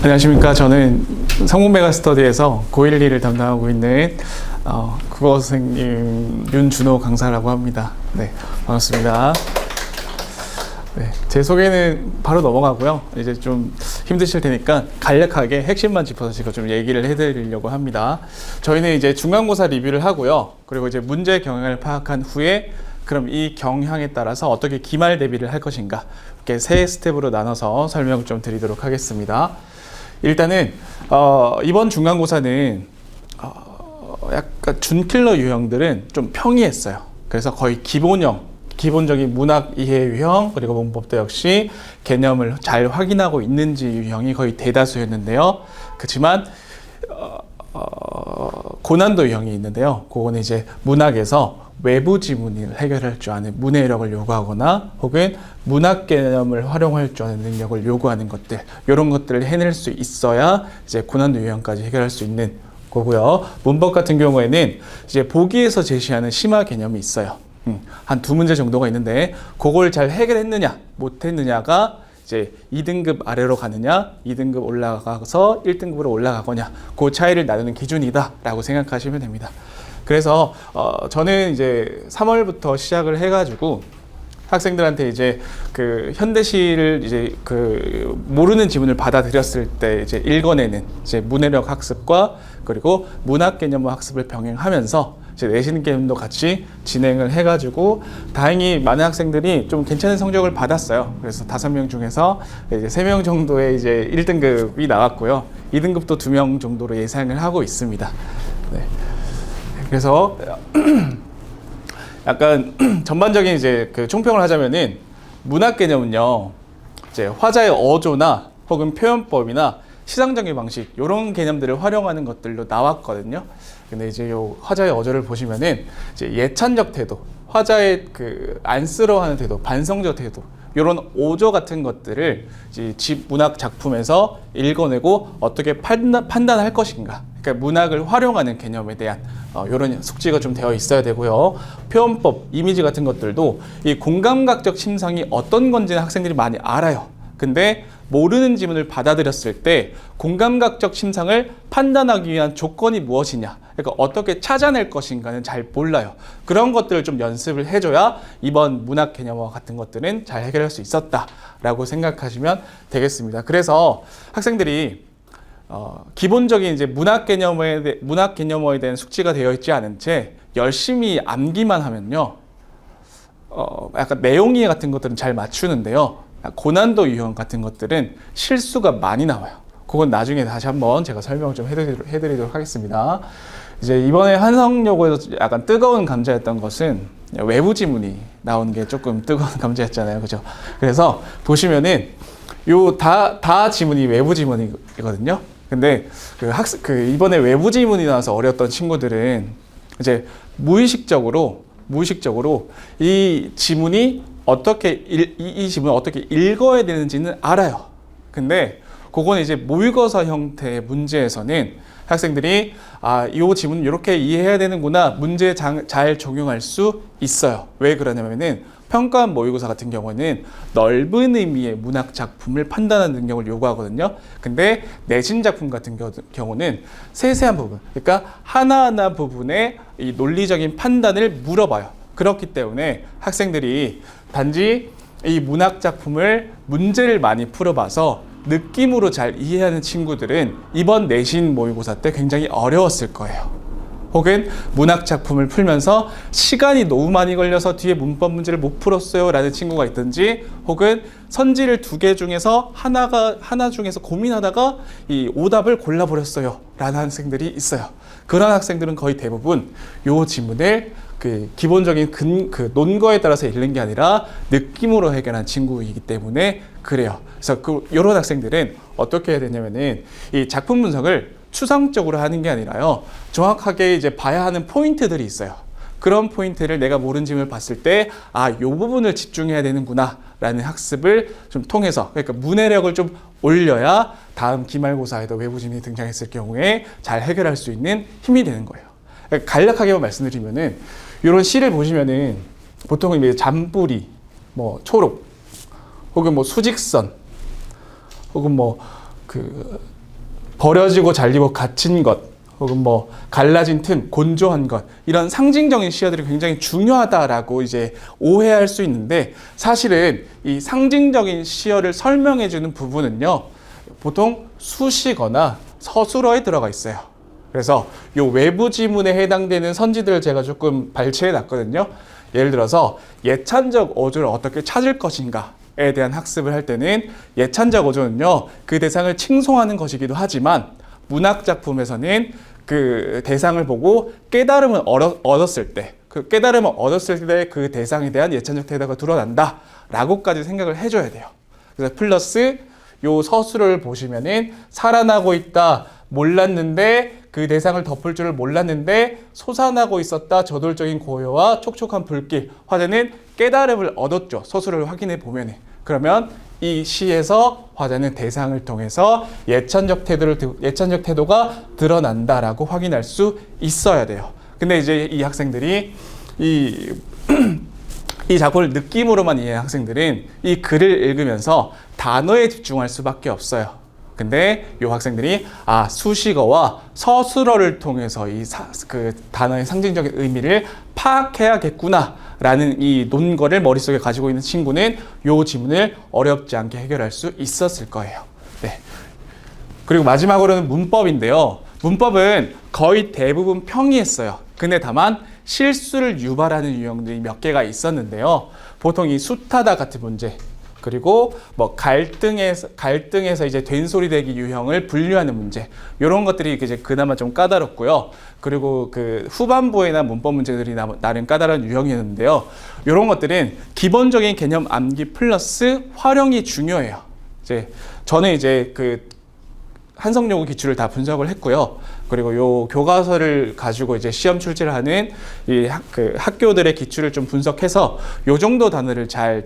안녕하십니까. 저는 성공메가스터디에서 고1-2를 담당하고 있는 국어 선생님 윤준호 강사라고 합니다. 네, 반갑습니다. 네, 제 소개는 바로 넘어가고요. 이제 좀 힘드실 테니까 간략하게 핵심만 짚어서 제가 좀 얘기를 해드리려고 합니다. 저희는 이제 중간고사 리뷰를 하고요. 그리고 이제 문제 경향을 파악한 후에 그럼 이 경향에 따라서 어떻게 기말 대비를 할 것인가, 이렇게 세 스텝으로 나눠서 설명을 좀 드리도록 하겠습니다. 일단은 이번 중간고사는 약간 준킬러 유형들은 좀 평이했어요. 그래서 거의 기본적인 문학 이해 유형, 그리고 문법도 역시 개념을 잘 확인하고 있는지 유형이 거의 대다수였는데요. 그렇지만 고난도 유형이 있는데요. 그거는 이제 문학에서 외부 지문을 해결할 줄 아는 문해력을 요구하거나 혹은 문학 개념을 활용할 줄 아는 능력을 요구하는 것들, 이런 것들을 해낼 수 있어야 이제 고난도 유형까지 해결할 수 있는 거고요. 문법 같은 경우에는 이제 보기에서 제시하는 심화 개념이 있어요. 한 2문제 정도가 있는데 그걸 잘 해결했느냐 못했느냐가 이제 2등급 아래로 가느냐 2등급 올라가서 1등급으로 올라가거냐, 그 차이를 나누는 기준이다 라고 생각하시면 됩니다. 그래서 저는 이제 3월부터 시작을 해가지고 학생들한테 이제 그 현대시를 이제 그 모르는 지문을 받아들였을 때 이제 읽어내는 이제 문해력 학습과 그리고 문학 개념 학습을 병행하면서 이제 내신 게임도 같이 진행을 해가지고 다행히 많은 학생들이 좀 괜찮은 성적을 받았어요. 그래서 5명 중에서 이제 3명 정도의 이제 1등급이 나왔고요. 2등급도 2명 정도로 예상을 하고 있습니다. 네. 그래서 약간 전반적인 이제 그 총평을 하자면은 문학 개념은요, 이제 화자의 어조나 혹은 표현법이나 시상정의 방식, 이런 개념들을 활용하는 것들로 나왔거든요. 근데 이제 요 화자의 어조를 보시면은 이제 예찬적 태도, 화자의 그 안쓰러워하는 태도, 반성적 태도, 이런 오조 같은 것들을 이제 문학 작품에서 읽어내고 어떻게 판단할 것인가, 그러니까 문학을 활용하는 개념에 대한 이런 숙지가 좀 되어 있어야 되고요. 표현법, 이미지 같은 것들도 이 공감각적 심상이 어떤 건지는 학생들이 많이 알아요. 근데 모르는 지문을 받아들였을 때 공감각적 심상을 판단하기 위한 조건이 무엇이냐, 그러니까 어떻게 찾아낼 것인가는 잘 몰라요. 그런 것들을 좀 연습을 해줘야 이번 문학 개념어 같은 것들은 잘 해결할 수 있었다라고 생각하시면 되겠습니다. 그래서 학생들이 기본적인 이제 문학 개념어에 대한 숙지가 되어 있지 않은 채 열심히 암기만 하면요, 약간 내용 이해 같은 것들은 잘 맞추는데요, 고난도 유형 같은 것들은 실수가 많이 나와요. 그건 나중에 다시 한번 제가 설명을 좀 해드리도록 하겠습니다. 이제 이번에 한성여고에서 약간 뜨거운 감자였던 것은 외부 지문이 나오는 게 조금 뜨거운 감자였잖아요, 그죠? 그래서 보시면은 요 다 지문이 외부 지문이거든요. 근데 이번에 외부 지문이 나와서 어려웠던 친구들은 이제 무의식적으로 이 지문이 이 지문을 어떻게 읽어야 되는지는 알아요. 근데 그건 이제 모의고사 형태의 문제에서는 학생들이 이 지문은 이렇게 이해해야 되는구나, 문제에 잘 적용할 수 있어요. 왜 그러냐면은 평가원 모의고사 같은 경우는 넓은 의미의 문학 작품을 판단하는 능력을 요구하거든요. 근데 내신 작품 같은 경우는 세세한 부분, 그러니까 하나하나 부분의 이 논리적인 판단을 물어봐요. 그렇기 때문에 학생들이 단지 이 문학 작품을 문제를 많이 풀어봐서 느낌으로 잘 이해하는 친구들은 이번 내신 모의고사 때 굉장히 어려웠을 거예요. 혹은 문학 작품을 풀면서 시간이 너무 많이 걸려서 뒤에 문법 문제를 못 풀었어요 라는 친구가 있든지, 혹은 선지를 2개 중에서 하나 중에서 고민하다가 이 오답을 골라버렸어요 라는 학생들이 있어요. 그런 학생들은 거의 대부분 이 지문을 그 기본적인 그 논거에 따라서 읽는 게 아니라 느낌으로 해결한 친구이기 때문에 그래요. 그래서 이런 학생들은 어떻게 해야 되냐면은 이 작품 분석을 추상적으로 하는 게 아니라요, 정확하게 이제 봐야 하는 포인트들이 있어요. 그런 포인트를 내가 모르는 지문을 봤을 때 이 부분을 집중해야 되는구나 라는 학습을 좀 통해서, 그러니까 문해력을 좀 올려야 다음 기말고사에도 외부 지문이 등장했을 경우에 잘 해결할 수 있는 힘이 되는 거예요. 그러니까 간략하게만 말씀드리면은 이런 시를 보시면은 보통은 이제 잔뿌리, 뭐 초록, 혹은 뭐 수직선, 혹은 뭐 그 버려지고 잘리고 갇힌 것, 혹은 뭐 갈라진 틈, 곤조한 것, 이런 상징적인 시어들이 굉장히 중요하다라고 이제 오해할 수 있는데, 사실은 이 상징적인 시어를 설명해 주는 부분은요, 보통 수시거나 서술어에 들어가 있어요. 그래서 이 외부 지문에 해당되는 선지들을 제가 조금 발췌해 놨거든요. 예를 들어서 예찬적 어조를 어떻게 찾을 것인가에 대한 학습을 할 때는, 예찬적 어조는요, 그 대상을 칭송하는 것이기도 하지만 문학 작품에서는 그 대상을 보고 깨달음을 얻었을 때, 그 깨달음을 얻었을 때 그 대상에 대한 예찬적 태도가 드러난다 라고까지 생각을 해줘야 돼요. 그래서 플러스 요 서술을 보시면은 살아나고 있다, 몰랐는데 그 대상을 덮을 줄을 몰랐는데 솟아나고 있었다, 저돌적인 고요와 촉촉한 불길. 화자는 깨달음을 얻었죠. 서술을 확인해 보면은. 그러면 이 시에서 화자는 대상을 통해서 예찬적 태도가 드러난다라고 확인할 수 있어야 돼요. 근데 이제 이 학생들이 이 작품을 느낌으로만 이해한 학생들은 이 글을 읽으면서 단어에 집중할 수밖에 없어요. 근데 이 학생들이 수식어와 서술어를 통해서 그 단어의 상징적인 의미를 파악해야겠구나 라는 이 논거를 머릿속에 가지고 있는 친구는 이 지문을 어렵지 않게 해결할 수 있었을 거예요. 네. 그리고 마지막으로는 문법인데요. 문법은 거의 대부분 평이했어요. 근데 다만 실수를 유발하는 유형들이 몇 개가 있었는데요. 보통 이 숱하다 같은 문제, 그리고 뭐 갈등에서 이제 된소리 대기 유형을 분류하는 문제, 이런 것들이 이제 그나마 좀 까다롭고요. 그리고 그 후반부에나 문법 문제들이 나름 까다로운 유형이었는데요. 이런 것들은 기본적인 개념 암기 플러스 활용이 중요해요. 저는 이제 그 한성요구 기출을 다 분석을 했고요. 그리고 요 교과서를 가지고 이제 시험 출제를 하는 이 학교들의 기출을 좀 분석해서 요 정도 단어를 잘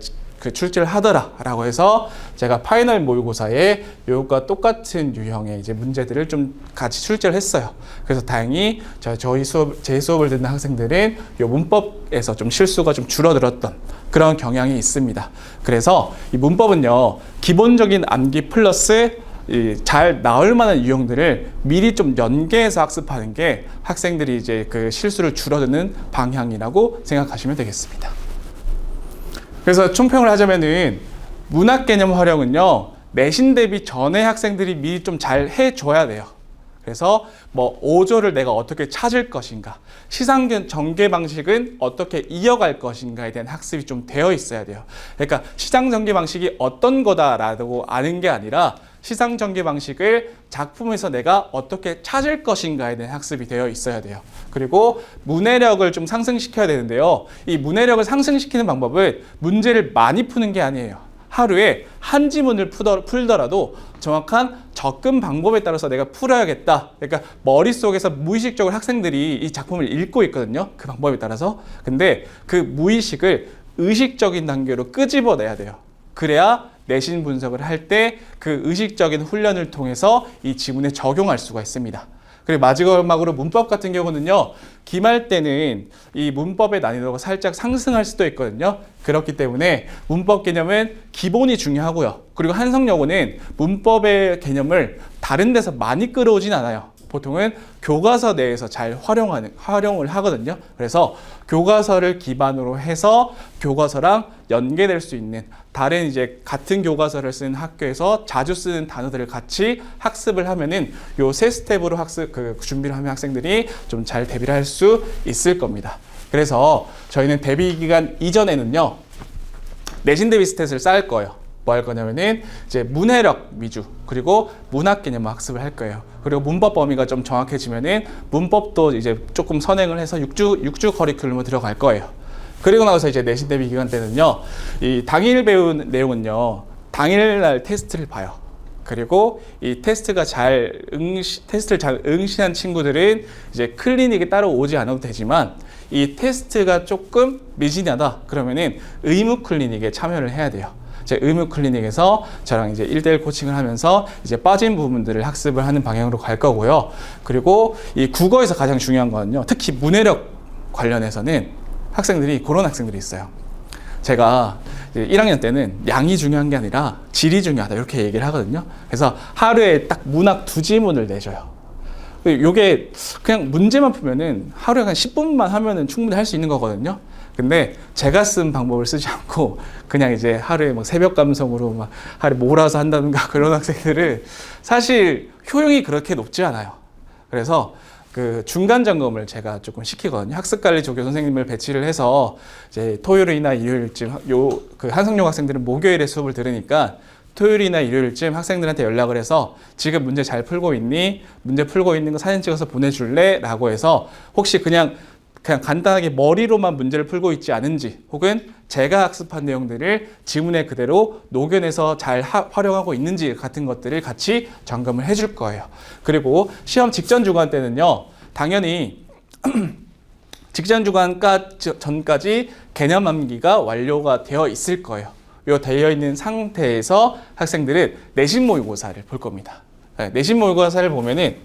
출제를 하더라라고 해서 제가 파이널 모의고사에 요것과 똑같은 유형의 이제 문제들을 좀 같이 출제를 했어요. 그래서 다행히 제 수업을 듣는 학생들은 요 문법에서 좀 실수가 좀 줄어들었던 그런 경향이 있습니다. 그래서 이 문법은요, 기본적인 암기 플러스 잘 나올 만한 유형들을 미리 좀 연계해서 학습하는 게 학생들이 이제 그 실수를 줄어드는 방향이라고 생각하시면 되겠습니다. 그래서 총평을 하자면은 문학 개념 활용은요, 내신 대비 전에 학생들이 미리 좀 잘 해줘야 돼요. 그래서 뭐 어조를 내가 어떻게 찾을 것인가, 시상 전개 방식은 어떻게 이어갈 것인가에 대한 학습이 좀 되어 있어야 돼요. 그러니까 시상 전개 방식이 어떤 거다라고 아는 게 아니라 시상 전개 방식을 작품에서 내가 어떻게 찾을 것인가에 대한 학습이 되어 있어야 돼요. 그리고 문해력을 좀 상승시켜야 되는데요. 이 문해력을 상승시키는 방법은 문제를 많이 푸는 게 아니에요. 하루에 한 지문을 풀더라도 정확한 접근 방법에 따라서 내가 풀어야겠다. 그러니까 머릿속에서 무의식적으로 학생들이 이 작품을 읽고 있거든요. 그 방법에 따라서. 근데 그 무의식을 의식적인 단계로 끄집어내야 돼요. 그래야 내신 분석을 할 때 그 의식적인 훈련을 통해서 이 지문에 적용할 수가 있습니다. 그리고 마지막으로 문법 같은 경우는요, 기말 때는 이 문법의 난이도가 살짝 상승할 수도 있거든요. 그렇기 때문에 문법 개념은 기본이 중요하고요. 그리고 한성여고는 문법의 개념을 다른 데서 많이 끌어오진 않아요. 보통은 교과서 내에서 잘 활용을 하거든요. 그래서 교과서를 기반으로 해서 교과서랑 연계될 수 있는 다른 이제 같은 교과서를 쓰는 학교에서 자주 쓰는 단어들을 같이 학습을 하면은 요 세 스텝으로 준비를 하면 학생들이 좀 잘 대비를 할 수 있을 겁니다. 그래서 저희는 대비 기간 이전에는요, 내신 대비 스탯을 쌓을 거예요. 뭐 할 거냐면은 이제 문해력 위주, 그리고 문학 개념 학습을 할 거예요. 그리고 문법 범위가 좀 정확해지면은 문법도 이제 조금 선행을 해서 6주 커리큘럼으로 들어갈 거예요. 그리고 나서 이제 내신 대비 기간 때는요, 이 당일 배운 내용은요, 당일날 테스트를 봐요. 그리고 이 테스트를 잘 응시한 친구들은 이제 클리닉에 따로 오지 않아도 되지만, 이 테스트가 조금 미진하다 그러면은 의무 클리닉에 참여를 해야 돼요. 제 의무 클리닉에서 저랑 이제 1대1 코칭을 하면서 이제 빠진 부분들을 학습을 하는 방향으로 갈 거고요. 그리고 이 국어에서 가장 중요한 거는요, 특히 문해력 관련해서는 그런 학생들이 있어요. 제가 이제 1학년 때는 양이 중요한 게 아니라 질이 중요하다 이렇게 얘기를 하거든요. 그래서 하루에 딱 문학 2지문을 내줘요. 요게 그냥 문제만 풀면은 하루에 한 10분만 하면은 충분히 할 수 있는 거거든요. 근데 제가 쓴 방법을 쓰지 않고 그냥 이제 하루에 막 새벽 감성으로 막 하루에 몰아서 한다든가 그런 학생들은 사실 효용이 그렇게 높지 않아요. 그래서 그 중간 점검을 제가 조금 시키거든요. 학습관리 조교 선생님을 배치를 해서 이제 토요일이나 일요일쯤 그 한성용 학생들은 목요일에 수업을 들으니까 토요일이나 일요일쯤 학생들한테 연락을 해서 지금 문제 잘 풀고 있니? 문제 풀고 있는 거 사진 찍어서 보내줄래? 라고 해서 혹시 그냥 간단하게 머리로만 문제를 풀고 있지 않은지 혹은 제가 학습한 내용들을 지문에 그대로 녹여내서 잘 활용하고 있는지 같은 것들을 같이 점검을 해줄 거예요. 그리고 시험 직전 주간 때는요. 당연히 직전 주간 전까지 개념 암기가 완료가 되어 있을 거예요. 요 되어 있는 상태에서 학생들은 내신 모의고사를 볼 겁니다. 내신 모의고사를 보면은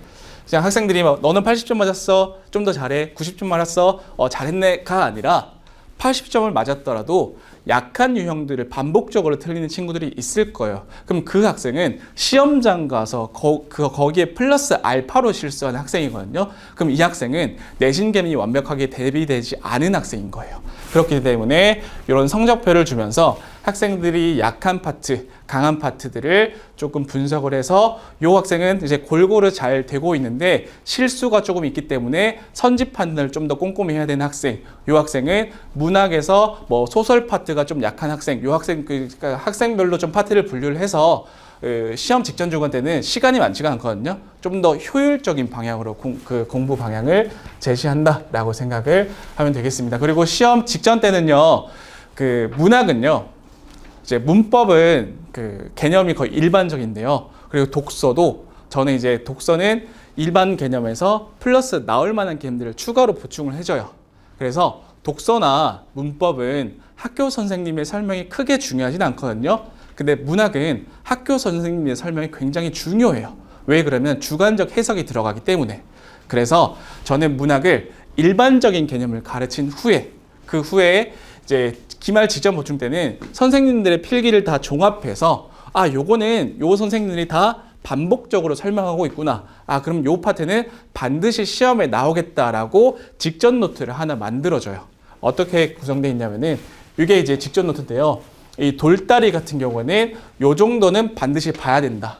그냥 학생들이 막 너는 80점 맞았어, 좀 더 잘해, 90점 맞았어, 잘했네가 아니라 80점을 맞았더라도 약한 유형들을 반복적으로 틀리는 친구들이 있을 거예요. 그럼 그 학생은 시험장 가서 거기에 플러스 알파로 실수하는 학생이거든요. 그럼 이 학생은 내신 개념이 완벽하게 대비되지 않은 학생인 거예요. 그렇기 때문에 이런 성적표를 주면서 학생들이 약한 파트, 강한 파트들을 조금 분석을 해서 이 학생은 이제 골고루 잘 되고 있는데 실수가 조금 있기 때문에 선지 판단을 좀 더 꼼꼼히 해야 되는 학생, 이 학생은 문학에서 뭐 소설 파트가 좀 약한 학생, 이 학생 그러니까 학생별로 좀 파트를 분류를 해서 시험 직전 주간 때는 시간이 많지가 않거든요. 좀 더 효율적인 방향으로 공부 방향을 제시한다라고 생각을 하면 되겠습니다. 그리고 시험 직전 때는요, 그 문학은요, 이제 문법은 그 개념이 거의 일반적인데요. 그리고 독서도 저는 이제 독서는 일반 개념에서 플러스 나올 만한 개념들을 추가로 보충을 해줘요. 그래서 독서나 문법은 학교 선생님의 설명이 크게 중요하진 않거든요. 근데 문학은 학교 선생님의 설명이 굉장히 중요해요. 왜 그러면 주관적 해석이 들어가기 때문에. 그래서 저는 문학을 일반적인 개념을 가르친 후에 그 후에 이제 기말 직전 보충 때는 선생님들의 필기를 다 종합해서 요거는 요 선생님들이 다 반복적으로 설명하고 있구나. 그럼 요 파트는 반드시 시험에 나오겠다라고 직전 노트를 하나 만들어줘요. 어떻게 구성되어 있냐면은 이게 이제 직전 노트인데요. 이 돌다리 같은 경우는 요 정도는 반드시 봐야 된다.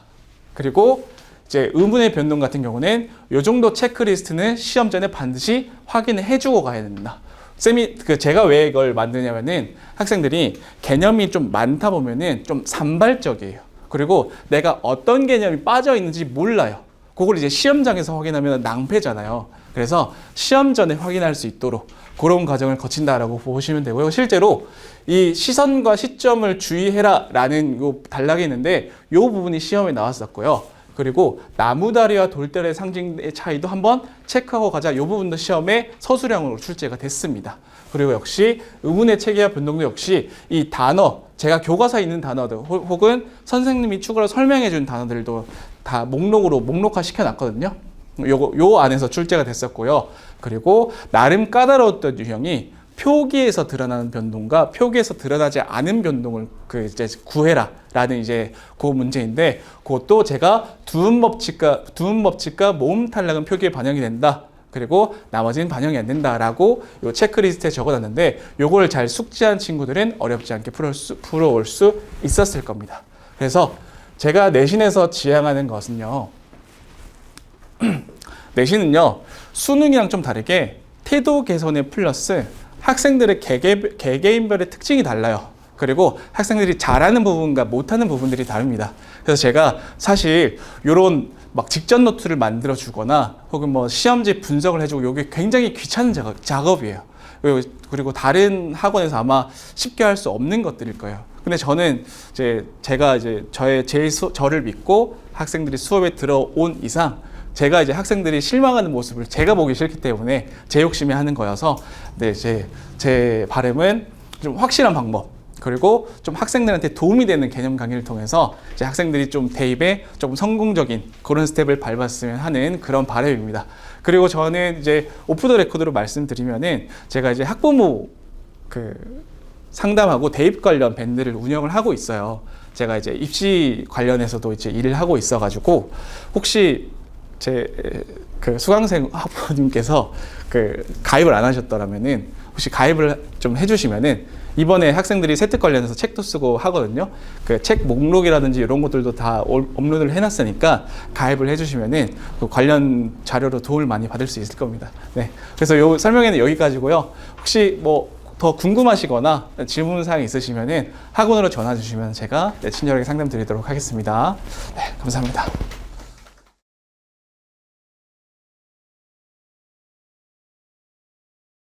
그리고 이제 의문의 변동 같은 경우는 요 정도 체크리스트는 시험 전에 반드시 확인을 해주고 가야 된다. 제가 왜 이걸 만드냐면은 학생들이 개념이 좀 많다 보면은 좀 산발적이에요. 그리고 내가 어떤 개념이 빠져 있는지 몰라요. 그걸 이제 시험장에서 확인하면 낭패잖아요. 그래서 시험 전에 확인할 수 있도록 그런 과정을 거친다라고 보시면 되고요. 실제로 이 시선과 시점을 주의해라 라는 요 단락이 있는데 이 부분이 시험에 나왔었고요. 그리고 나무다리와 돌다리의 상징의 차이도 한번 체크하고 가자. 이 부분도 시험에 서술형으로 출제가 됐습니다. 그리고 역시 의문의 체계와 변동도 역시 이 단어, 제가 교과서에 있는 단어들 혹은 선생님이 추가로 설명해 준 단어들도 다 목록화 시켜놨거든요. 요 안에서 출제가 됐었고요. 그리고 나름 까다로웠던 유형이 표기에서 드러나는 변동과 표기에서 드러나지 않은 변동을 이제 구해라라는 이제 그 문제인데 그것도 제가 두음 법칙과 모음 탈락은 표기에 반영이 된다. 그리고 나머지는 반영이 안 된다라고 요 체크리스트에 적어놨는데 요걸 잘 숙지한 친구들은 어렵지 않게 풀어올 수 있었을 겁니다. 그래서 제가 내신에서 지향하는 것은요. 내신은요. 수능이랑 좀 다르게 태도 개선에 플러스 학생들의 개개인별의 특징이 달라요. 그리고 학생들이 잘하는 부분과 못하는 부분들이 다릅니다. 그래서 제가 사실 이런 막 직전 노트를 만들어 주거나 혹은 뭐 시험지 분석을 해주고 이게 굉장히 귀찮은 작업이에요. 그리고 다른 학원에서 아마 쉽게 할 수 없는 것들일 거예요. 근데 저는 제가 저를 믿고 학생들이 수업에 들어온 이상 제가 이제 학생들이 실망하는 모습을 제가 보기 싫기 때문에 제 욕심이 하는 거여서 제 바람은 좀 확실한 방법 그리고 좀 학생들한테 도움이 되는 개념 강의를 통해서 이제 학생들이 좀 대입에 조금 성공적인 그런 스텝을 밟았으면 하는 그런 바람입니다. 그리고 저는 이제 오프 더 레코드로 말씀드리면은 제가 이제 학부모 상담하고 대입 관련 밴드를 운영을 하고 있어요. 제가 이제 입시 관련해서도 이제 일을 하고 있어가지고 혹시 제 그 수강생 학부모님께서 그 가입을 안 하셨더라면은 혹시 가입을 좀 해주시면은 이번에 학생들이 세특 관련해서 책도 쓰고 하거든요. 그 책 목록이라든지 이런 것들도 다 업로드를 해놨으니까 가입을 해주시면은 그 관련 자료로 도움을 많이 받을 수 있을 겁니다. 네, 그래서 요 설명에는 여기까지고요. 혹시 뭐 더 궁금하시거나 질문 사항이 있으시면은 학원으로 전화 주시면 제가 친절하게 상담 드리도록 하겠습니다. 네, 감사합니다.